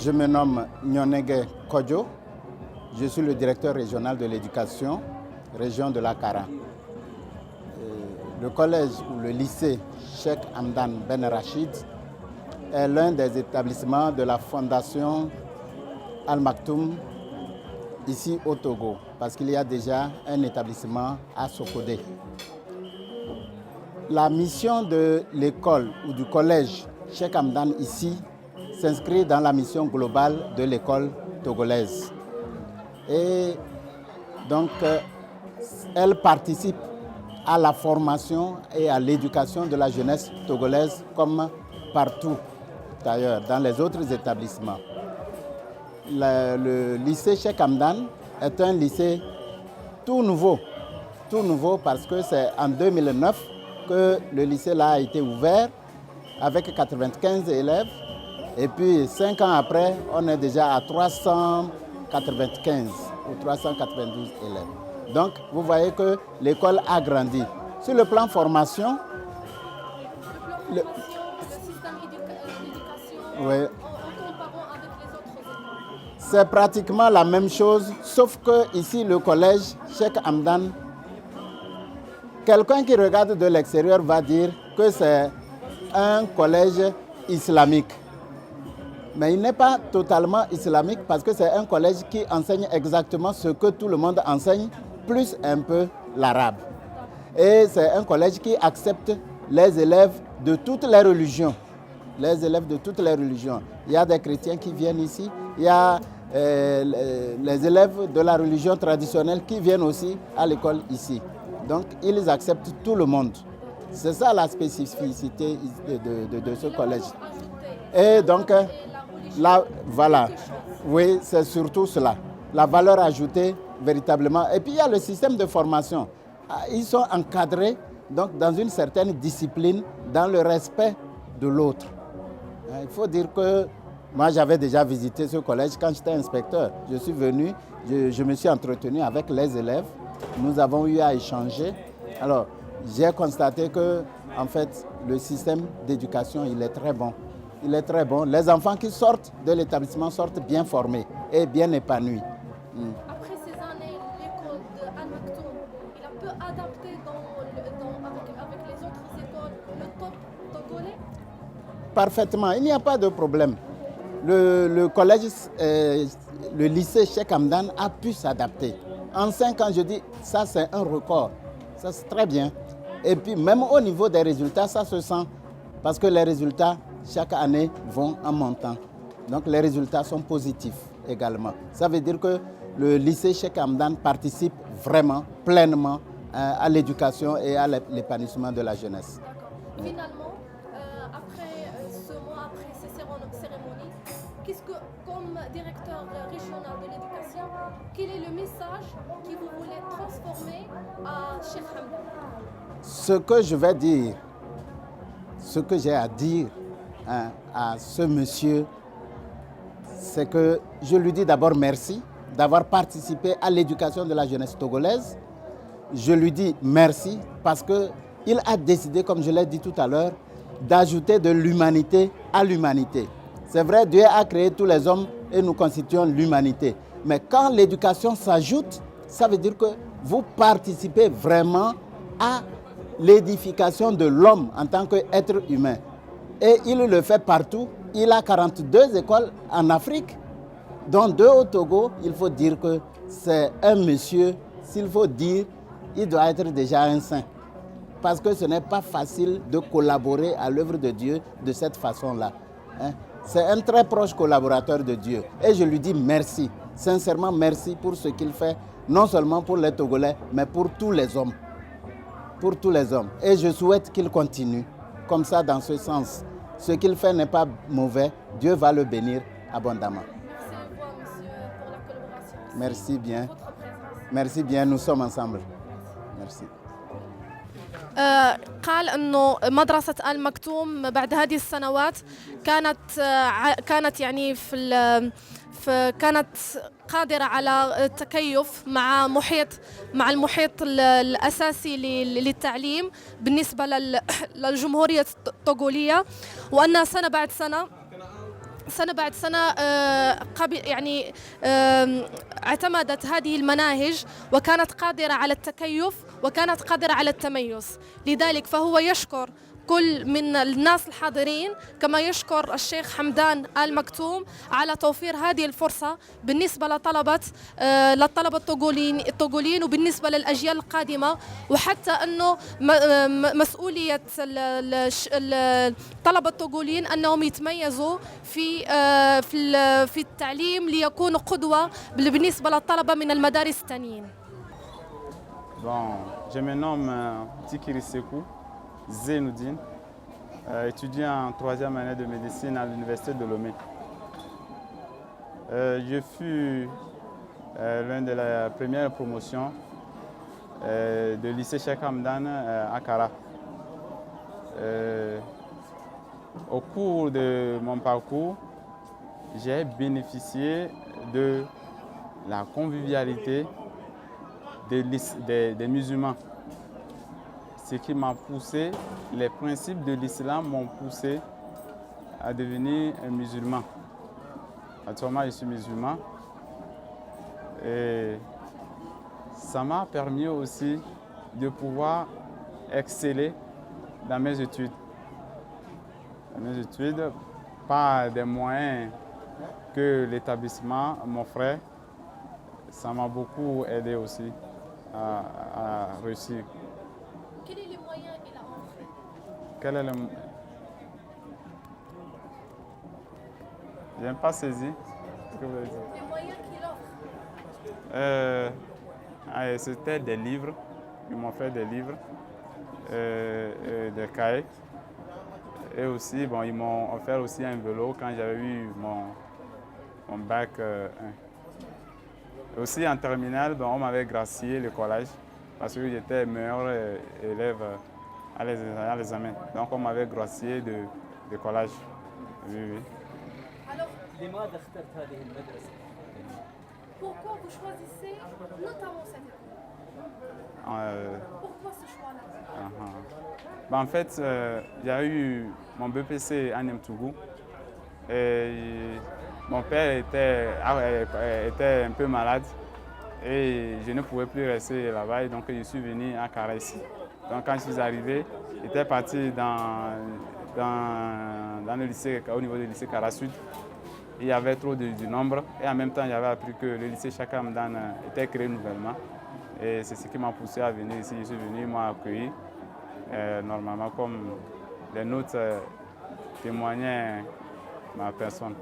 Je me nomme Nyonege Kodjo. Je suis le directeur régional de l'éducation, région de la Kara. Le collège ou le lycée Cheikh Hamdan Ben Rachid est l'un des établissements de la fondation Al Maktoum ici au Togo, parce qu'il y a déjà un établissement à Sokodé. La mission de l'école ou du collège Cheikh Hamdan ici s'inscrit dans la mission globale de l'école togolaise. Et donc, elle participe à la formation et à l'éducation de la jeunesse togolaise comme partout ailleurs, dans les autres établissements. Le lycée Cheikh Hamdan est un lycée tout nouveau parce que c'est en 2009 que le lycée là a été ouvert avec 95 élèves et puis 5 ans après, on est déjà à 395 ou 392 élèves. Donc, vous voyez que l'école a grandi. Sur le plan formation, le système d'éducation, oui, en comparant avec les autres écoles. c'est pratiquement la même chose, sauf que ici, le collège Cheikh Hamdan, quelqu'un qui regarde de l'extérieur va dire que c'est un collège islamique. Mais il n'est pas totalement islamique parce que c'est un collège qui enseigne exactement ce que tout le monde enseigne, plus un peu l'arabe. Et c'est un collège qui accepte les élèves de toutes les religions. Les élèves de toutes les religions. Il y a des chrétiens qui viennent ici, il y a les élèves de la religion traditionnelle qui viennent aussi à l'école ici. Donc ils acceptent tout le monde. C'est ça la spécificité de ce collège. Et donc, là, voilà, oui, c'est surtout cela. La valeur ajoutée, véritablement. Et puis, il y a le système de formation. Ils sont encadrés donc, dans une certaine discipline, dans le respect de l'autre. Il faut dire que moi, j'avais déjà visité ce collège quand j'étais inspecteur. Je suis venu, je me suis entretenu avec les élèves. Nous avons eu à échanger. Alors, j'ai constaté que, en fait, le système d'éducation, il est très bon. Il est très bon. Les enfants qui sortent de l'établissement sortent bien formés et bien épanouis. Après ces années, l'école de Al Maktoum, il a peu adapté avec les autres écoles, le top togolais? Parfaitement, il n'y a pas de problème. Le collège, le lycée Cheikh Hamdan a pu s'adapter. En 5 ans, je dis, ça c'est un record. Ça c'est très bien. Et puis même au niveau des résultats, ça se sent. Parce que les résultats, chaque année, vont en montant. Donc les résultats sont positifs également. Ça veut dire que le lycée Cheikh Hamdan participe vraiment, pleinement à l'éducation et à l'épanouissement de la jeunesse. D'accord. Finalement, après ce mois, après ces cérémonies, qu'est-ce que, comme directeur régional de l'éducation, quel est le message que vous voulez transformer à Cheikh Hamdan? Ce que je vais dire, ce que j'ai à dire à ce monsieur, c'est que je lui dis d'abord merci d'avoir participé à l'éducation de la jeunesse togolaise. Je lui dis merci parce qu'il a décidé, comme je l'ai dit tout à l'heure, d'ajouter de l'humanité à l'humanité. C'est vrai, Dieu a créé tous les hommes et nous constituons l'humanité. Mais quand l'éducation s'ajoute, ça veut dire que vous participez vraiment à l'édification de l'homme en tant qu'être humain. Et il le fait partout. Il a 42 écoles en Afrique, dont 2 au Togo. Il faut dire que c'est un monsieur, s'il faut dire, il doit être déjà un saint. Parce que ce n'est pas facile de collaborer à l'œuvre de Dieu de cette façon-là. C'est un très proche collaborateur de Dieu. Et je lui dis merci, sincèrement merci pour ce qu'il fait, non seulement pour les Togolais, mais pour tous les hommes. Pour tous les hommes. Et je souhaite qu'il continue comme ça dans ce sens. Ce qu'il fait n'est pas mauvais. Dieu va le bénir abondamment. Merci à vous, monsieur, pour la collaboration. Merci bien. Votre présence. Merci bien, nous sommes ensemble. Merci. قال انه مدرسه المكتوم بعد هذه السنوات كانت يعني كانت قادره على التكيف مع المحيط الاساسي للتعليم بالنسبه للجمهوريه الطوغوليه، وان سنه بعد سنه سنة بعد سنة يعني اعتمدت هذه المناهج وكانت قادرة على التكيف وكانت قادرة على التميز. لذلك فهو يشكر كل من الناس الحاضرين كما يشكر الشيخ حمدان آل مكتوم على توفير هذه الفرصة بالنسبة للطلبة الطوغوليين وبالنسبة للأجيال القادمة، وحتى أنه مسؤولية الطلبة الطوغوليين أنهم يتميزوا في التعليم ليكونوا قدوة بالنسبة للطلبة من المدارس الثانيين. Bon, je me nomme Tikiri Sekou Zenoudine, étudiant en 3e année de médecine à l'université de Lomé. Je fus l'un de la première promotion de lycée Cheikh Hamdan à Kara. Au cours de mon parcours, j'ai bénéficié de la convivialité des musulmans. Ce qui m'a poussé, les principes de l'islam m'ont poussé à devenir un musulman. Actuellement, je suis musulman et ça m'a permis aussi de pouvoir exceller dans mes études. Dans mes études, par des moyens que l'établissement m'offrait, ça m'a beaucoup aidé aussi à réussir. Quels sont les moyens qu'il a offert? Quel est le... Je n'ai pas saisi ce que vous avez dit. Les moyens qu'il offre? C'était des livres. Ils m'ont fait des livres, des cahiers. Et aussi, bon, ils m'ont offert aussi un vélo quand j'avais eu mon bac 1. Et aussi en terminale, bon, on m'avait gracié le collège parce que j'étais meilleur élève à l'examen. Donc on m'avait gracié de collège. Oui, oui. Alors, pourquoi vous choisissez notamment cette école? Pourquoi ce choix-là? Ben, en fait, j'ai eu mon BPC à Nemtougou et mon père était un peu malade et je ne pouvais plus rester là-bas, donc je suis venu à Kara ici. Donc quand je suis arrivé, j'étais parti dans le lycée, au niveau du lycée Kara Sud. Il y avait trop de nombre et en même temps j'avais appris que le lycée Cheikh Hamdan était créé nouvellement. Et c'est ce qui m'a poussé à venir ici. Je suis venu, moi accueilli normalement comme les notes témoignaient ma personne.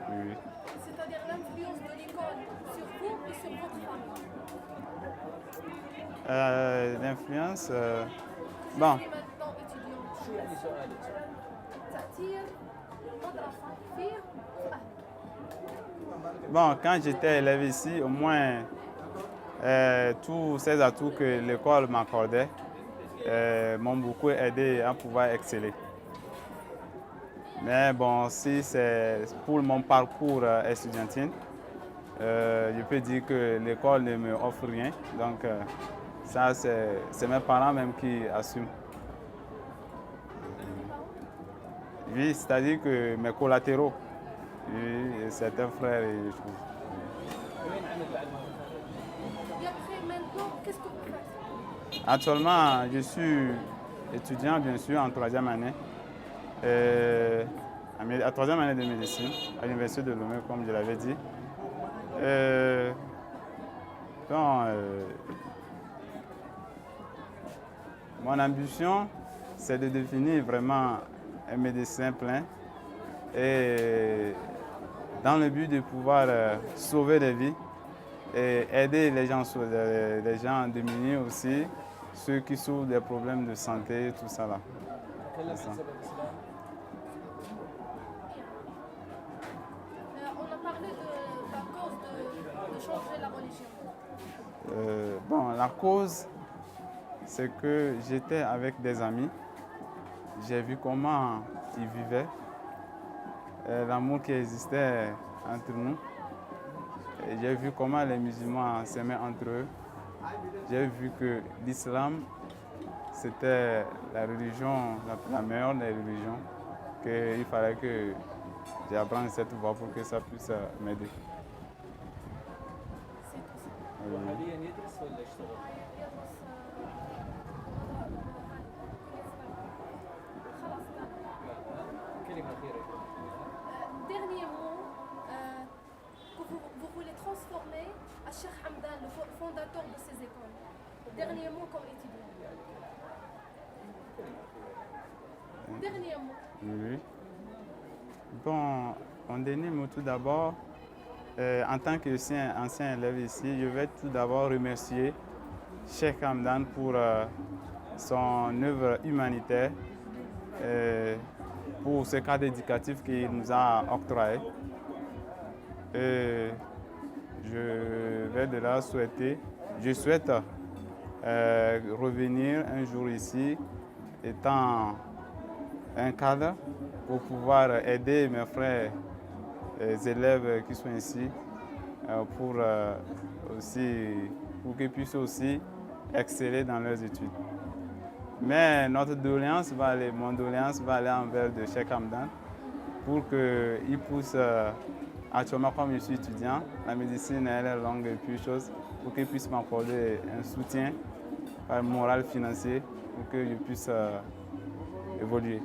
Oui. C'est-à-dire l'influence de l'école sur vous et sur votre famille? L'influence, bon. Bon, quand j'étais élève ici, au moins tous ces atouts que l'école m'accordait m'ont beaucoup aidé à pouvoir exceller. Mais bon, si c'est pour mon parcours estudiantin, je peux dire que l'école ne me offre rien. Donc ça, c'est mes parents même qui assument. Oui, c'est-à-dire que mes collatéraux, oui, certains frères et choses. Et après, maintenant, qu'est-ce que vous faites? Actuellement, je suis étudiant, bien sûr, en 3e année. À 3e année de médecine, à l'université de Lomé, comme je l'avais dit. Mon ambition, c'est de devenir vraiment un médecin plein et dans le but de pouvoir sauver des vies et aider les gens démunis aussi, ceux qui souffrent des problèmes de santé, tout ça là. Ça. On a parlé de la cause de changer la religion. Bon, la cause, c'est que j'étais avec des amis, j'ai vu comment ils vivaient, l'amour qui existait entre nous. Et j'ai vu comment les musulmans s'aimaient entre eux. J'ai vu que l'islam, c'était la religion, la meilleure des religions, qu'il fallait que j'apprends cette voie pour que ça puisse m'aider. C'est tout ça. حاليا يدرس ولا يشتغل؟ يدرس خلاص كلمة أخيرة. dernier mot que vous voulez transformer à Cheikh Hamdan, le fondateur de ces écoles. Dernier mot comme étudiant. Dernier mot. Oui. Bon, en dernier mot, tout d'abord, en tant qu'ancien élève ici, je vais tout d'abord remercier Cheikh Hamdan pour son œuvre humanitaire, pour ce cadre éducatif qu'il nous a octroyé. Et je vais de là je souhaite revenir un jour ici, étant un cadre, pour pouvoir aider mes frères élèves qui sont ici pour qu'ils puissent aussi exceller dans leurs études. Mais mon doléance va aller envers de Cheikh Hamdan pour qu'il pousse, actuellement comme je suis étudiant, la médecine elle est longue et puis chose, pour qu'il puisse m'accorder un soutien moral, financier, pour que je puisse évoluer.